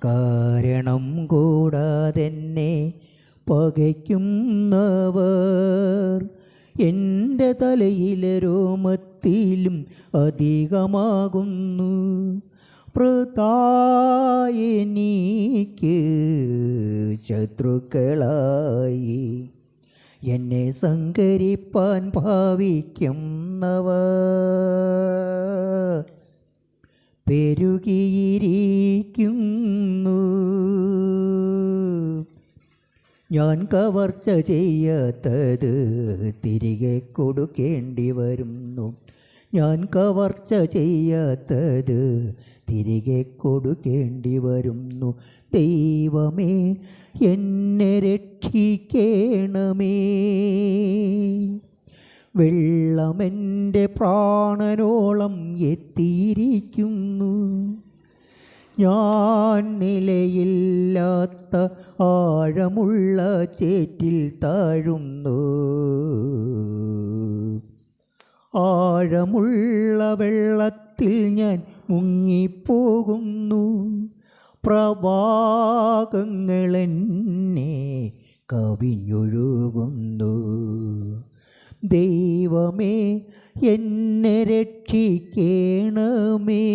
കാരണം കൂടാതെന്നെ പകയ്ക്കുന്നവർ എൻ്റെ തലയിലെ രോമത്തിലും അധികമാകുന്നു. എനിക്ക് ശത്രുക്കളായി എന്നെ സങ്കരിപ്പാൻ ഭാവിക്കുന്നവർ പെരുകിയിരിക്കുന്നു. ഞാൻ കവർച്ച ചെയ്യാത്തത് തിരികെ കൊടുക്കേണ്ടി വരുന്നു. ഞാൻ കവർച്ച ചെയ്യാത്തത് തിരികെ കൊടുക്കേണ്ടി വരുന്നു. ദൈവമേ, എന്നെ രക്ഷിക്കണമേ. വെള്ളമെൻ്റെ പ്രാണനോളം എത്തിയിരിക്കുന്നു. ഞാൻ നിലയില്ലാത്ത ആഴമുള്ള ചേറ്റിൽ താഴുന്നു. ആഴമുള്ള വെള്ളത്തിൽ ഞാൻ മുങ്ങിപ്പോകുന്നു. പ്രവാഹങ്ങളെന്നെ കവിഞ്ഞൊഴുകുന്നു. ദൈവമേ, എന്നെ രക്ഷിക്കണമേ.